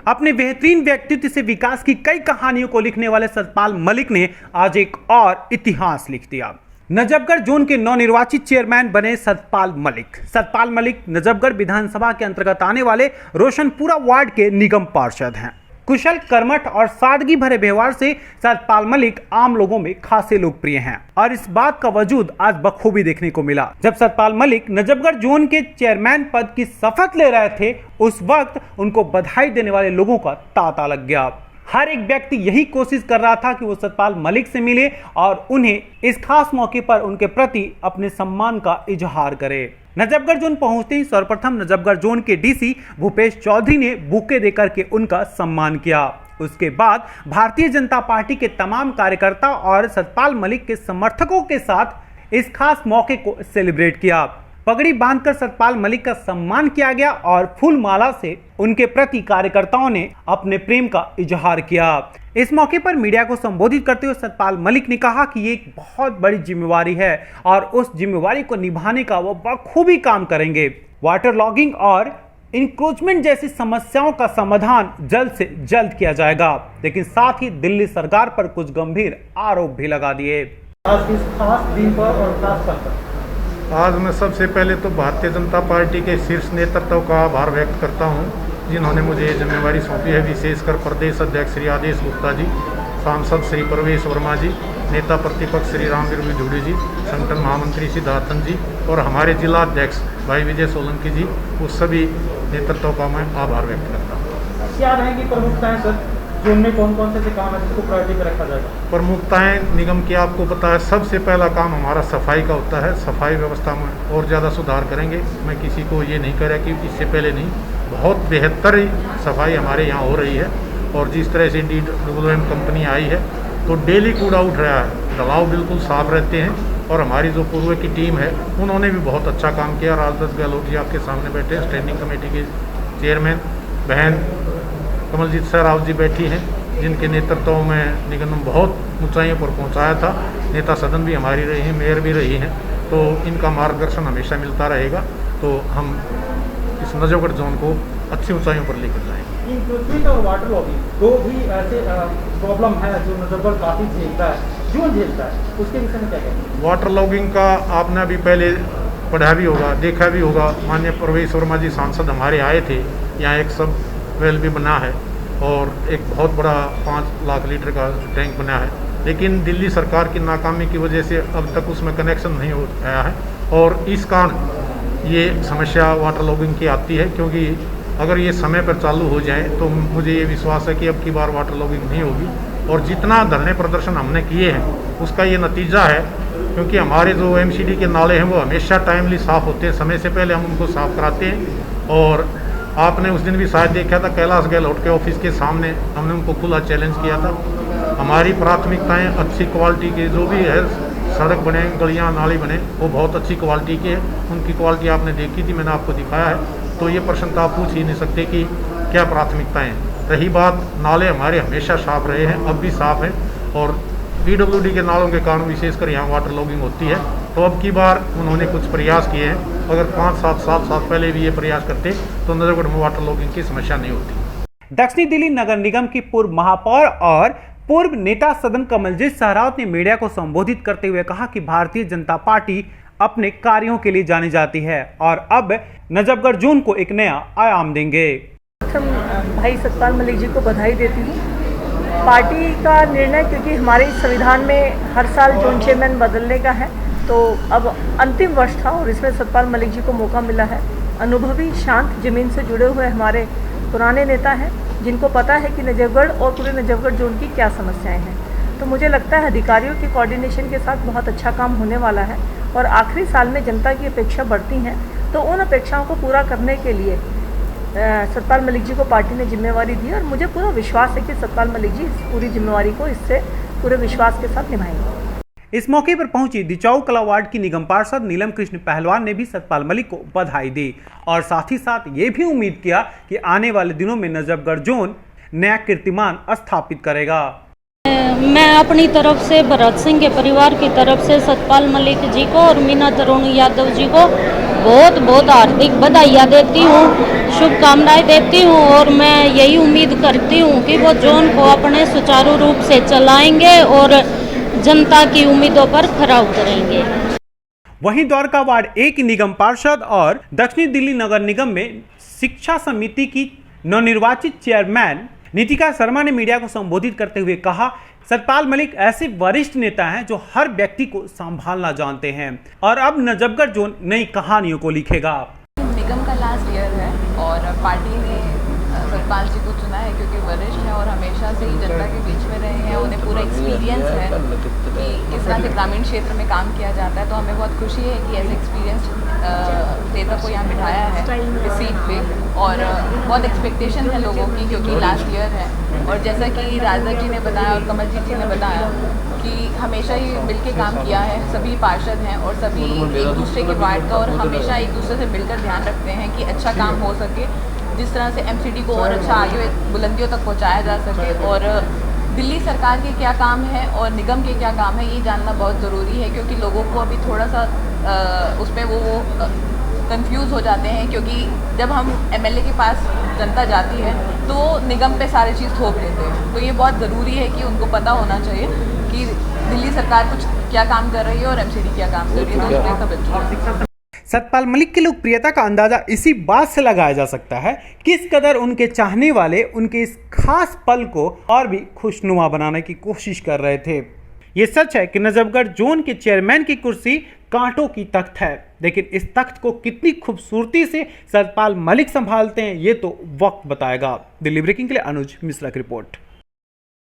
अपने बेहतरीन व्यक्तित्व से विकास की कई कहानियों को लिखने वाले सतपाल मलिक ने आज एक और इतिहास लिख दिया। नजफगढ़ जोन के नवनिर्वाचित चेयरमैन बने सतपाल मलिक। सतपाल मलिक नजफगढ़ विधानसभा के अंतर्गत आने वाले रोशनपुरा वार्ड के निगम पार्षद हैं। कुशल, कर्मठ और सादगी भरे व्यवहार से सतपाल मलिक आम लोगों में खासे लोकप्रिय हैं और इस बात का वजूद आज बखूबी देखने को मिला। जब सतपाल मलिक नजफगढ़ जोन के चेयरमैन पद की शपथ ले रहे थे, उस वक्त उनको बधाई देने वाले लोगों का तांता लग गया। हर एक व्यक्ति यही कोशिश कर रहा था कि वो सतपाल मलिक से मिले और उन्हें इस खास मौके पर उनके प्रति अपने सम्मान का इजहार करे। नजफगढ़ जोन पहुंचते ही सर्वप्रथम नजफगढ़ जोन के डीसी भूपेश चौधरी ने बुके देकर के उनका सम्मान किया। उसके बाद भारतीय जनता पार्टी के तमाम कार्यकर्ता और सतपाल मलिक के समर्थकों के साथ इस खास मौके को सेलिब्रेट किया। पगड़ी बांधकर सतपाल मलिक का सम्मान किया गया और फूल माला से उनके प्रति कार्यकर्ताओं ने अपने प्रेम का इजहार किया। इस मौके पर मीडिया को संबोधित करते हुए सतपाल मलिक ने कहा कि ये एक बहुत बड़ी जिम्मेवारी है और उस जिम्मेवारी को निभाने का वो बखूबी काम करेंगे। वाटर लॉगिंग और इंक्रोचमेंट जैसी समस्याओं का समाधान जल्द से जल्द किया जाएगा, लेकिन साथ ही दिल्ली सरकार पर कुछ गंभीर आरोप भी लगा दिए। आज इस खास दिन पर और खास पल पर आज मैं सबसे पहले तो भारतीय जनता पार्टी के शीर्ष नेतृत्व का आभार व्यक्त करता हूं, जिन्होंने मुझे ये जिम्मेवारी सौंपी है। विशेषकर प्रदेश अध्यक्ष श्री आदेश गुप्ता जी, सांसद श्री प्रवेश वर्मा जी, नेता प्रतिपक्ष श्री रामवीर विधुड़ी जी, संगठन महामंत्री श्री दातन जी और हमारे जिला अध्यक्ष भाई विजय सोलंकी जी, उस सभी नेतृत्व का मैं आभार व्यक्त करता हूँ। क्या रहेंगी प्रमुखताएं सर, जोन में कौन कौन से काम है जिसको प्रायोरिटी पर रखा जाएगा? प्रमुखताएं निगम की आपको पता है, सबसे पहला काम हमारा सफाई का होता है। सफाई व्यवस्था में और ज़्यादा सुधार करेंगे। मैं किसी को ये नहीं कह रहा कि इससे पहले नहीं, बहुत बेहतर सफाई हमारे यहाँ हो रही है। और जिस तरह से DWM कंपनी आई है तो डेली कूड़ा उठ रहा है, दबाव बिल्कुल साफ रहते हैं। और हमारी जो पूर्व की टीम है उन्होंने भी बहुत अच्छा काम किया। राजदत्त गहलोत जी आपके सामने बैठे हैं, स्टैंडिंग कमेटी के चेयरमैन, बहन कमलजीत सर राव जी बैठी हैं, जिनके नेतृत्व में निगम बहुत ऊंचाइयों पर पहुंचाया था। नेता सदन भी हमारी रही हैं, मेयर भी रही हैं, तो इनका मार्गदर्शन हमेशा मिलता रहेगा। तो हम इस नजफगढ़ जोन को अच्छी ऊंचाइयों पर लेकर जाएंगे। इंक्रोचमेंट और वाटर लॉगिंग दो भी ऐसे प्रॉब्लम है जो नजफगढ़ काफ़ी झेलता है, जोन झेलता है, उसके विषय में क्या कहेंगे? वाटर लॉगिंग का आपने अभी पहले पढ़ा भी होगा, देखा भी होगा। माननीय प्रवेश वर्मा जी सांसद हमारे आए थे, यहाँ एक सब वेल भी बना है और एक बहुत बड़ा 5 लाख लीटर का टैंक बना है, लेकिन दिल्ली सरकार की नाकामी की वजह से अब तक उसमें कनेक्शन नहीं हो पाया है। और इस कारण ये समस्या वाटर लॉगिंग की आती है, क्योंकि अगर ये समय पर चालू हो जाए तो मुझे ये विश्वास है कि अब की बार वाटर लॉगिंग नहीं होगी। और जितना धरने प्रदर्शन हमने किए हैं उसका ये नतीजा है, क्योंकि हमारे जो MCD के नाले हैं वो हमेशा टाइमली साफ़ होते हैं, समय से पहले हम उनको साफ़ कराते हैं। और आपने उस दिन भी शायद देखा था, कैलाश गहलोत के ऑफिस के सामने हमने उनको खुला चैलेंज किया था। हमारी प्राथमिकताएं अच्छी क्वालिटी की जो भी है, सड़क बने, गलियां नाली बने, वो बहुत अच्छी क्वालिटी की है। उनकी क्वालिटी आपने देखी थी, मैंने आपको दिखाया है। तो ये प्रश्न तो आप पूछ ही नहीं सकते कि क्या प्राथमिकताएँ हैं। रही बात, नाले हमारे हमेशा साफ रहे हैं, अब भी साफ हैं। और PWD के नालों के कारण विशेषकर यहाँ वाटर लॉगिंग होती है। तो अब की बार उन्होंने कुछ प्रयास किए हैं। अगर 5-7 साल पहले भी ये प्रयास करते तो नजफगढ़ में वाटर लॉगिंग की समस्या नहीं होती। दक्षिणी दिल्ली नगर निगम की पूर्व महापौर और पूर्व नेता सदन कमलजीत सहरावत ने मीडिया को संबोधित करते हुए कहा कि भारतीय जनता पार्टी अपने कार्यों के लिए जानी जाती है और अब नजफगढ़ जोन को एक नया आयाम देंगे। भाई सतपाल मलिक जी को बधाई देती हूँ। पार्टी का निर्णय, क्योंकि हमारे संविधान में हर साल जोन चेयरमैन बदलने का है, तो अब अंतिम वर्ष था और इसमें सतपाल मलिक जी को मौका मिला है। अनुभवी, शांत, ज़मीन से जुड़े हुए हमारे पुराने नेता हैं, जिनको पता है कि नजफगढ़ और पूरे नजफगढ़ जोन की क्या समस्याएं हैं। तो मुझे लगता है अधिकारियों के कोऑर्डिनेशन के साथ बहुत अच्छा काम होने वाला है और आखिरी साल में जनता की अपेक्षा बढ़ती हैं, तो उन अपेक्षाओं को पूरा करने के लिए सतपाल मलिक जी को पार्टी ने जिम्मेवारी दी और मुझे पूरा विश्वास है कि सतपाल मलिक जी इस पूरी जिम्मेवारी को इससे पूरे विश्वास के साथ निभाएंगे। इस मौके पर पहुंची दिचाऊ कला वार्ड की निगम पार्षद नीलम कृष्ण पहलवान ने भी सतपाल मलिक को बधाई दी और साथ ही साथ ये भी उम्मीद किया कि आने वाले दिनों में नजफगढ़ जोन नया कीर्तिमान स्थापित करेगा। मैं अपनी तरफ से भरत सिंह के परिवार की तरफ से सतपाल मलिक जी को और मीना तरुण यादव जी को बहुत बहुत हार्दिक बधाइयाँ देती हूँ, शुभकामनाएं देती हूँ और मैं यही उम्मीद करती हूँ कि वो जोन को अपने सुचारू रूप से चलाएंगे और जनता की उम्मीदों पर खरा उतरेंगे। वहीं द्वारका वार्ड 1 की निगम पार्षद और दक्षिणी दिल्ली नगर निगम में शिक्षा समिति की नवनिर्वाचित चेयरमैन नीतिका शर्मा ने मीडिया को संबोधित करते हुए कहा, सतपाल मलिक ऐसे वरिष्ठ नेता हैं जो हर व्यक्ति को संभालना जानते हैं और अब नजफगढ़ जोन नई कहानियों को लिखेगा। निगम का लास्ट ईयर है और पार्टी ने सतपाल जी को चुना है क्योंकि वरिष्ठ हैं और हमेशा से ही जनता के बीच में रहे हैं, उन्हें पूरा एक्सपीरियंस है कि किस तरह के ग्रामीण क्षेत्र में काम किया जाता है। तो हमें बहुत खुशी है कि ऐसे एक्सपीरियंस नेता को यहाँ बिठाया है इस सीट पे और बहुत एक्सपेक्टेशन है लोगों की क्योंकि लास्ट ईयर है। और जैसा कि राजा जी ने बताया और कमलजीत जी ने बताया कि हमेशा ही मिलके काम किया है, सभी पार्षद हैं और सभी एक दूसरे के वार्ड का और हमेशा एक दूसरे से मिलकर ध्यान रखते हैं कि अच्छा काम हो सके, जिस तरह से एमसीडी को और अच्छा आगे बुलंदियों तक पहुंचाया जा सके। और दिल्ली सरकार के क्या काम है और निगम के क्या काम है ये जानना बहुत ज़रूरी है क्योंकि लोगों को अभी थोड़ा सा उसमें वो कंफ्यूज हो जाते हैं क्योंकि जब हम एमएलए के पास जनता जाती है तो निगम पे सारी चीज़ थोप देते हैं। तो ये बहुत ज़रूरी है कि उनको पता होना चाहिए कि दिल्ली सरकार कुछ क्या काम कर रही है और एमसीडी क्या काम कर रही है। तो उसमें सब अच्छा है। सतपाल मलिक की लोकप्रियता का अंदाजा इसी बात से लगाया जा सकता है किस कदर उनके चाहने वाले उनके इस खास पल को और भी खुशनुमा बनाने की कोशिश कर रहे थे। ये सच है कि नजफगढ़ जोन के चेयरमैन की कुर्सी कांटों की तख्त है, लेकिन इस तख्त को कितनी खूबसूरती से सतपाल मलिक संभालते हैं ये तो वक्त बताएगा। दिल्ली ब्रेकिंग के लिए अनुज मिश्रा की रिपोर्ट।